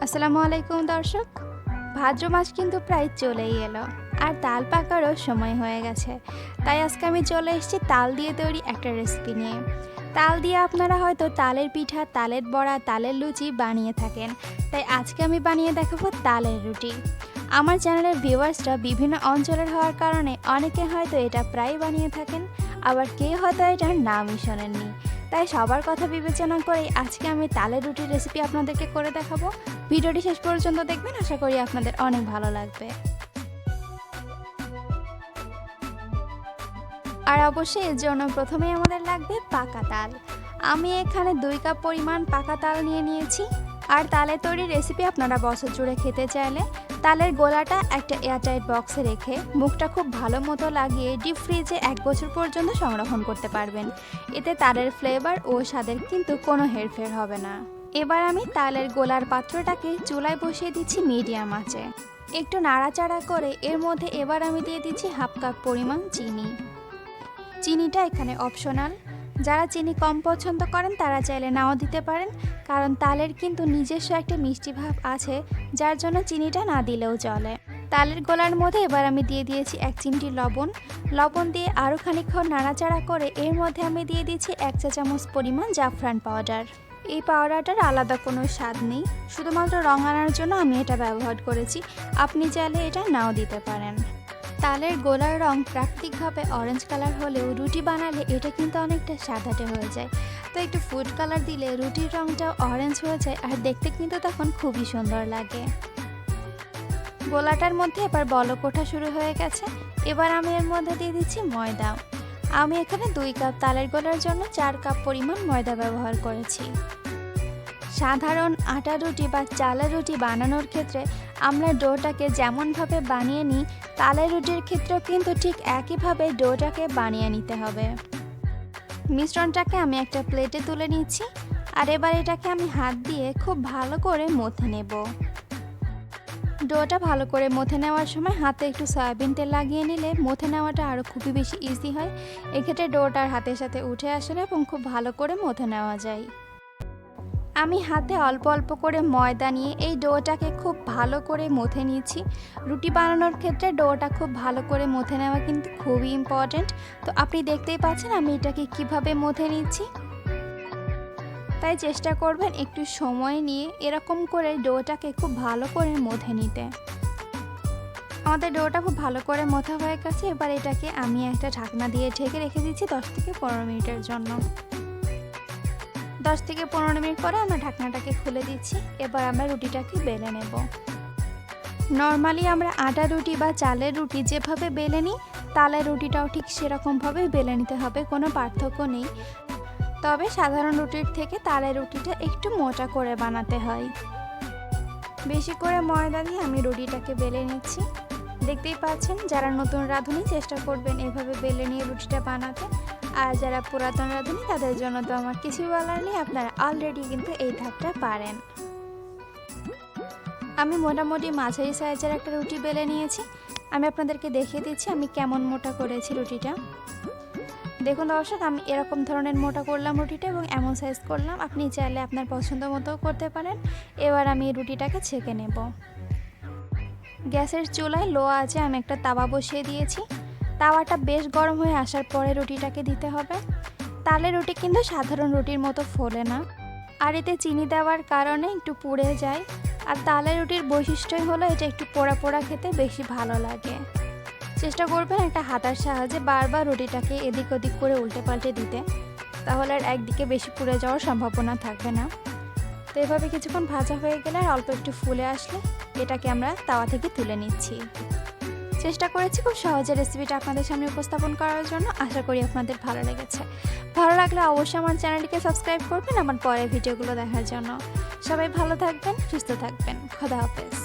আসসালামু আলাইকুম দর্শক। ভাদ্র মাস কিন্তু প্রায় চলেই এলো আর তাল পাকারও সময় হয়ে গেছে। তাই আজকে আমি চলে এসেছি তাল দিয়ে তৈরি একটা রেসিপি নিয়ে। তাল দিয়ে আপনারা হয়তো তালের পিঠা, তালের বড়া, তালের লুচি বানিয়ে থাকেন। তাই আজকে আমি বানিয়ে দেখাবো তালের রুটি। আমার চ্যানেলের ভিউয়ার্সরা বিভিন্ন অঞ্চলের হওয়ার কারণে অনেকে হয়তো এটা প্রায় বানিয়ে থাকেন, আবার কেউ হয়তো এটার নামই শোনেননি। তাই সবার কথা বিবেচনা করেই আজকে আমি তালের রুটির রেসিপি আপনাদেরকে করে দেখাবো। ভিডিওটি শেষ পর্যন্ত দেখবেন, আশা করি আপনাদের অনেক ভালো লাগবে। আর অবশ্যই এর জন্য প্রথমেই আমাদের লাগবে পাকা তাল। আমি এখানে 2 কাপ পরিমাণ পাকা তাল নিয়ে নিয়েছি। আর তালের তৈরি রেসিপি আপনারা বছর জুড়ে খেতে চাইলে তালের গোলাটা একটা এয়ারটাইট বক্সে রেখে মুখটা খুব ভালো মতো লাগিয়ে ডিপ ফ্রিজে 1 বছর পর্যন্ত সংরক্ষণ করতে পারবেন। এতে তালের ফ্লেভার ও স্বাদের কিন্তু কোনো হেরফের হবে না। এবার আমি তালের গোলার পাত্রটাকে চুলায় বসিয়ে দিচ্ছি মিডিয়াম আঁচে। একটু নাড়াচাড়া করে এর মধ্যে এবার আমি দিয়ে দিচ্ছি 1/2 কাপ পরিমাণ চিনি। চিনিটা এখানে অপশনাল, যারা চিনি কম পছন্দ করেন তারা চাইলে নাও দিতে পারেন, কারণ তালের কিন্তু নিজস্ব একটা মিষ্টি ভাব আছে, যার জন্য চিনিটা না দিলেও চলে। তালের গোলার মধ্যে এবার আমি দিয়ে দিয়েছি 1 চিমটি লবণ দিয়ে আরও খানিকক্ষণ নাড়াচাড়া করে এর মধ্যে আমি দিয়ে দিচ্ছি 1 চা চামচ পরিমাণ জাফরান পাউডার। এই পাউডারটার আলাদা কোনো স্বাদ নেই, শুধুমাত্র রং আনার জন্য আমি এটা ব্যবহার করেছি। আপনি চাইলে এটা নাও দিতে পারেন। তালের গোলার রং প্রাকৃতিকভাবে অরেঞ্জ কালার হলেও রুটি বানালে এটা কিন্তু অনেকটা সাদাটে হয়ে যায়। তো একটু ফুড কালার দিলে রুটির রংটাও অরেঞ্জ হয়ে যায় আর দেখতে কিন্তু তখন খুবই সুন্দর লাগে। গোলাটার মধ্যে এবার বলক ওঠা শুরু হয়ে গেছে। এবার আমি এর মধ্যে দিয়ে দিচ্ছি ময়দা। আমি এখানে 2 কাপ তালের গোলার জন্য 4 কাপ পরিমাণ ময়দা ব্যবহার করেছি। সাধারণ আটা রুটি বা চালের রুটি বানানোর ক্ষেত্রে আমরা ডোটাকে যেমনভাবে বানিয়ে নিই, তালের রুটির ক্ষেত্রেও কিন্তু ঠিক একইভাবে ডোটাকে বানিয়ে নিতে হবে। মিশ্রণটাকে আমি একটা প্লেটে তুলে নিচ্ছি আর এবার এটাকে আমি হাত দিয়ে খুব ভালো করে মথে নেব। ডোটা ভালো করে মথে নেওয়ার সময় হাতে একটু সয়াবিন তেল লাগিয়ে নিলে মথে নেওয়াটা আরও খুবই বেশি ইজি হয়। এক্ষেত্রে ডোটা হাতের সাথে উঠে আসে না এবং খুব ভালো করে মথে নেওয়া যায়। আমি হাতে অল্প অল্প করে ময়দা নিয়ে এই ডোটাকে খুব ভালো করে মথে নিয়েছি। রুটি বানানোর ক্ষেত্রে ডোটা খুব ভালো করে মথে নেওয়া কিন্তু খুবই ইম্পর্ট্যান্ট। তো আপনি দেখতেই পাচ্ছেন আমি এটাকে কিভাবে মথে নিচ্ছি। তাই চেষ্টা করবেন একটু সময় নিয়ে এরকম করে ডোটাকে খুব ভালো করে মথে নিতে। আমাদের ডোটা খুব ভালো করে মথা হয়ে গেছে। এবার এটাকে আমি একটা ঢাকনা দিয়ে ঢেকে রেখে দিচ্ছি 10 থেকে 15 মিনিটের জন্য। 10 থেকে 15 মিনিট পরে আমরা ঢাকনাটাকে খুলে দিচ্ছি। এবার আমরা রুটিটাকে বেলে নেব। নর্মালি আমরা আটা রুটি বা চালের রুটি যেভাবে বেলে নিই, তালের রুটিটাও ঠিক সেরকমভাবে বেলে নিতে হবে, কোনো পার্থক্য নেই। তবে সাধারণ রুটির থেকে তালের রুটিটা একটু মোটা করে বানাতে হয়। বেশি করে ময়দা দিয়ে আমি রুটিটাকে বেলে নিচ্ছি। দেখতেই পাচ্ছেন, যারা নতুন রাঁধুনি চেষ্টা করবেন এভাবে বেলে নিয়ে রুটিটা বানাতে। আর যারা পুরাতন রাঁধুনি তাদের জন্য তো আমার কিছু বলার নেই, আপনারা অলরেডি কিন্তু এই ধাপটা পারেন। আমি মোটামুটি মাঝারি সাইজের একটা রুটি বেলে নিয়েছি। আমি আপনাদেরকে দেখিয়ে দিচ্ছি আমি কেমন মোটা করেছি রুটিটা। দেখুন দর্শক, আমি এরকম ধরনের মোটা করলাম রুটিটা এবং এমন সাইজ করলাম। আপনি চাইলে আপনার পছন্দ মতো করতে পারেন। এবার আমি রুটিটাকে ছেঁকে নেব। গ্যাসের চুলায় লো আঁচে আমি একটা তাওয়া বসিয়ে দিয়েছি। তাওয়াটা বেশ গরম হয়ে আসার পরে রুটিটাকে দিতে হবে। তালের রুটি কিন্তু সাধারণ রুটির মতো ফোলে না, আর এতে চিনি দেওয়ার কারণে একটু পুড়ে যায়। আর তালের রুটির বৈশিষ্ট্যই হলো এটা একটু পোড়া পোড়া খেতে বেশি ভালো লাগে। চেষ্টা করবেন একটা হাতার সাহায্যে বারবার রুটিটাকে এদিক ওদিক করে উল্টে পাল্টে দিতে, তাহলে আর একদিকে বেশি পুড়ে যাওয়ার সম্ভাবনা থাকবে না। তো এভাবে কিছুক্ষণ ভাজা হয়ে গেলে আর অল্প একটু ফুলে আসলে এটাকে আমরা তাওয়া থেকে তুলে নিচ্ছি। চেষ্টা করেছি খুব সহজে রেসিপিটা আপনাদের সামনে উপস্থাপন করার জন্য। আশা করি আপনাদের ভালো লেগেছে। ভালো লাগলে অবশ্যই আমার চ্যানেলটিকে সাবস্ক্রাইব করবেন আমার পরের ভিডিওগুলো দেখার জন্য। সবাই ভালো থাকবেন, সুস্থ থাকবেন। খোদা হাফেজ।